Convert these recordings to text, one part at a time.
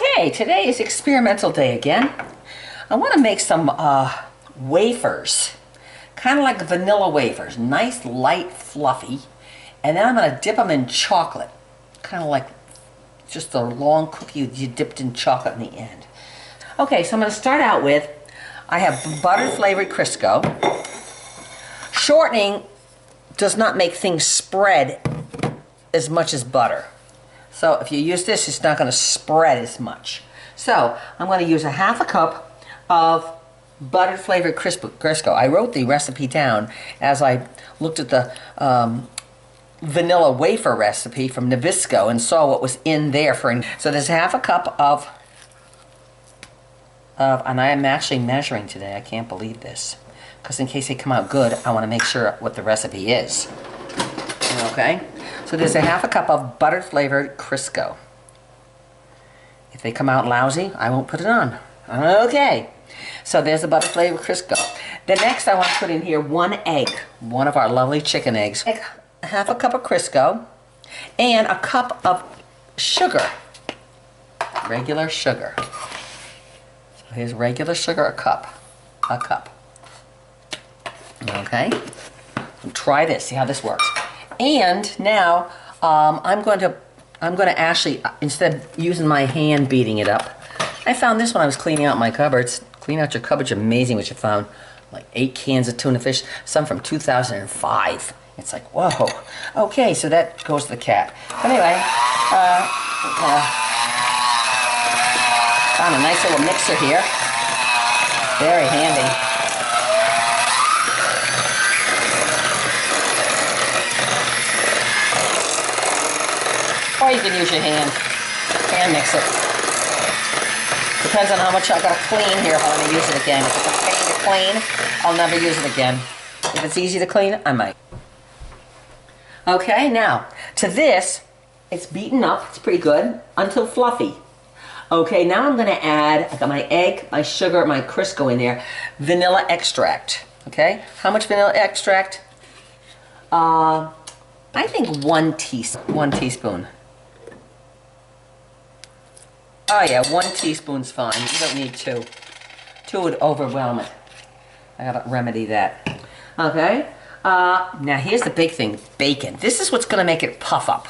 Okay, today is experimental day again. I want to make some wafers, kind of like vanilla wafers, nice, light, fluffy, and then I'm going to dip them in chocolate, kind of like just a long cookie you dipped in chocolate in the end. Okay, so I'm going to start out with, I have butter flavored Crisco. Shortening does not make things spread as much as butter. So if you use this, it's not going to spread as much. So I'm going to use a half a cup of butter flavored Crisco. I wrote the recipe down as I looked at the vanilla wafer recipe from Nabisco and saw what was in there for. So there's half a cup of, and I am actually measuring today. I can't believe this, because in case they come out good, I want to make sure what the recipe is. Okay, so there's a half a cup of butter flavored Crisco. If they come out lousy, I won't put it on. Okay, so there's the butter flavored Crisco. The next I want to put in here one egg, one of our lovely chicken eggs. Half a cup of Crisco and a cup of sugar, regular sugar. So here's regular sugar, a cup. Okay, try this, see how this works. And now I'm going to actually, instead of using my hand beating it up, I found this when I was cleaning out my cupboards. Clean out your cupboards, amazing what you found. Like 8 cans of tuna fish, some from 2005. It's like, whoa. Okay, so that goes to the cat. But anyway, found a nice little mixer here. Very handy. Or you can use your hand mix it. Depends on how much I gotta clean here if I want to use it again. If it's a pain to clean, I'll never use it again. If it's easy to clean, I might. Okay, now, to this, it's beaten up, it's pretty good, until fluffy. Okay, now I'm gonna add, I got my egg, my sugar, my Crisco in there, vanilla extract. Okay, how much vanilla extract? I think 1 teaspoon. Oh yeah, 1 teaspoon's fine. You don't need 2. 2 would overwhelm it. I gotta remedy that. Okay. Now here's the big thing, bacon. This is what's gonna make it puff up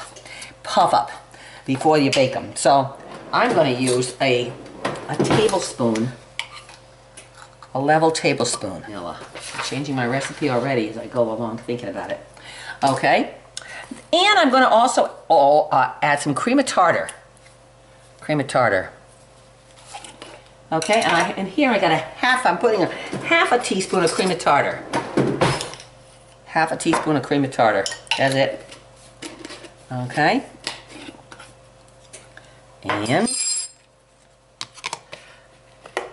before you bake them. So I'm gonna use a tablespoon, a level tablespoon. I'm changing my recipe already as I go along thinking about it. Okay. And I'm gonna also add some cream of tartar. Okay, and here I got I'm putting a half a teaspoon of cream of tartar. Half a teaspoon of cream of tartar. That's it. Okay. And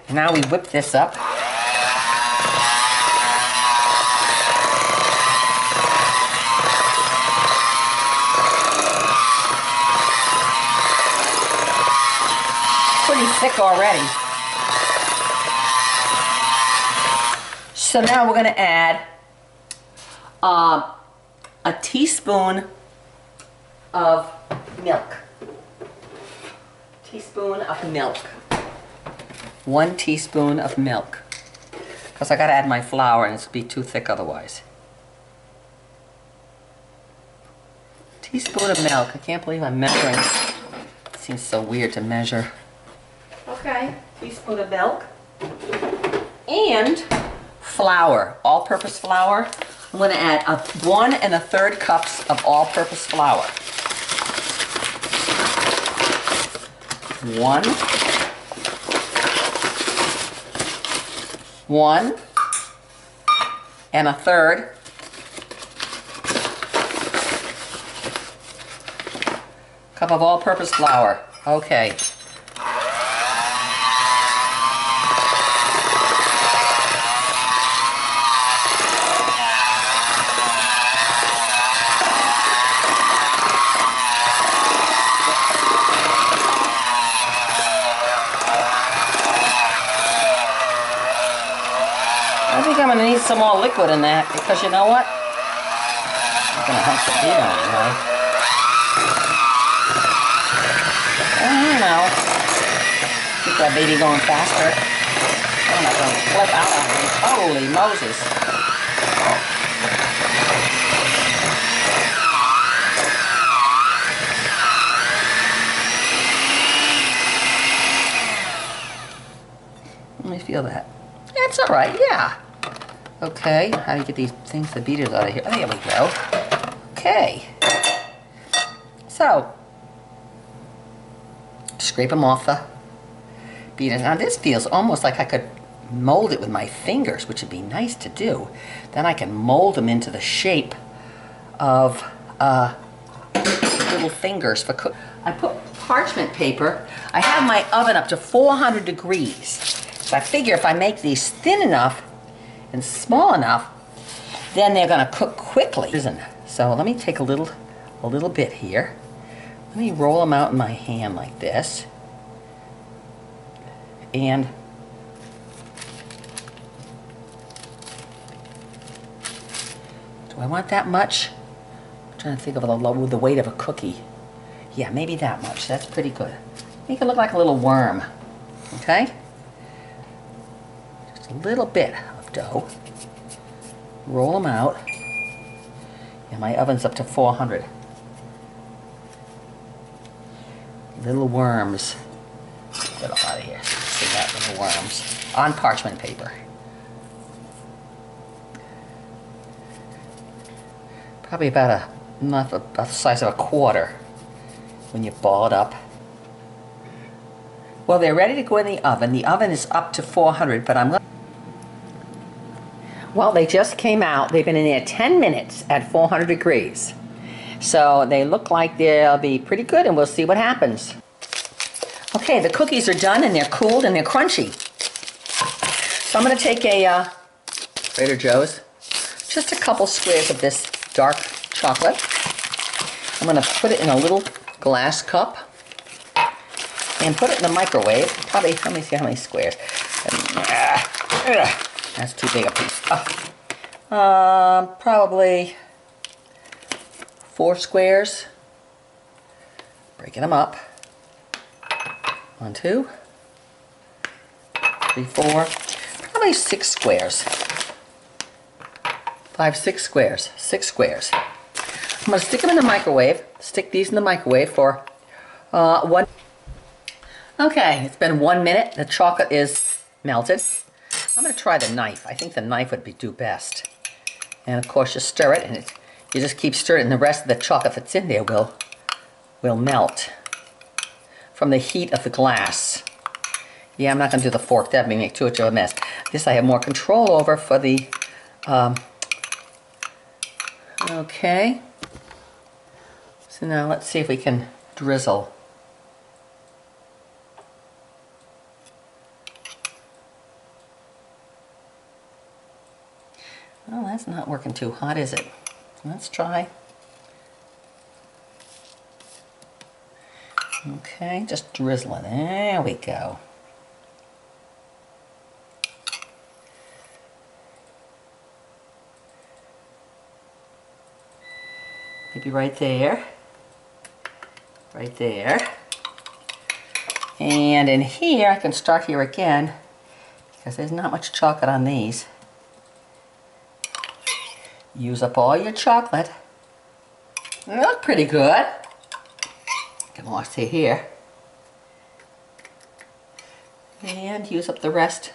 now we whip this up. Pretty thick already. So now we're going to add a teaspoon of milk. 1 teaspoon of milk. Because I got to add my flour and it's going to be too thick otherwise. Teaspoon of milk. I can't believe I'm measuring. It seems so weird to measure. Okay, teaspoon of milk. And flour, all-purpose flour. I'm going to add 1 1/3 cups of all-purpose flour. 1 1/3 cup of all-purpose flour. Okay. I think I'm going to need some more liquid in that, because you know what? I'm going to have to beat on it, right? I don't know. that baby going faster. I'm not going to flip out on me. Holy Moses. Let me feel that. That's all right, yeah. Okay, how do you get these things, the beaters out of here? Oh, there we go. Okay. So, scrape them off the beaters. Now this feels almost like I could mold it with my fingers, which would be nice to do. Then I can mold them into the shape of little fingers for cook. I put parchment paper. I have my oven up to 400 degrees. So I figure if I make these thin enough and small enough, then they're gonna cook quickly. So let me take a little bit here. Let me roll them out in my hand like this. And do I want that much? I'm trying to think of the weight of a cookie. Yeah, maybe that much. That's pretty good. Make it look like a little worm. Okay? Just a little bit of dough. Roll them out. Yeah, my oven's up to 400. Little worms. Get off out of here. See that, little worms. On parchment paper. Probably about the size of a quarter when you ball it up. Well, they're ready to go in the oven. The oven is up to 400, but well, they just came out. They've been in there 10 minutes at 400 degrees. So they look like they'll be pretty good, and we'll see what happens. Okay, the cookies are done, and they're cooled, and they're crunchy. So I'm going to take a Trader Joe's, just a couple squares of this dark chocolate. I'm going to put it in a little glass cup and put it in the microwave. Probably, let me see how many squares. That's too big a piece. Probably 4 squares. Breaking them up. 1, 2, 3, 4. Probably 6 squares. 5, 6 squares. 6 squares. I'm going to stick them in the microwave. Stick these in the microwave for 1. Okay, it's been 1 minute. The chocolate is melted. I'm going to try the knife. I think the knife would do best. And of course you stir it, and you just keep stirring it, and the rest of the chocolate that's in there will melt from the heat of the glass. Yeah, I'm not going to do the fork. That may make too much of a mess. This I have more control over for the... okay. So now let's see if we can drizzle. Well, that's not working too hot, is it? Let's try. Okay, just drizzle it. There we go. Maybe right there. Right there. And in here, I can start here again, because there's not much chocolate on these. Use up all your chocolate. They look pretty good. Can watch here. And use up the rest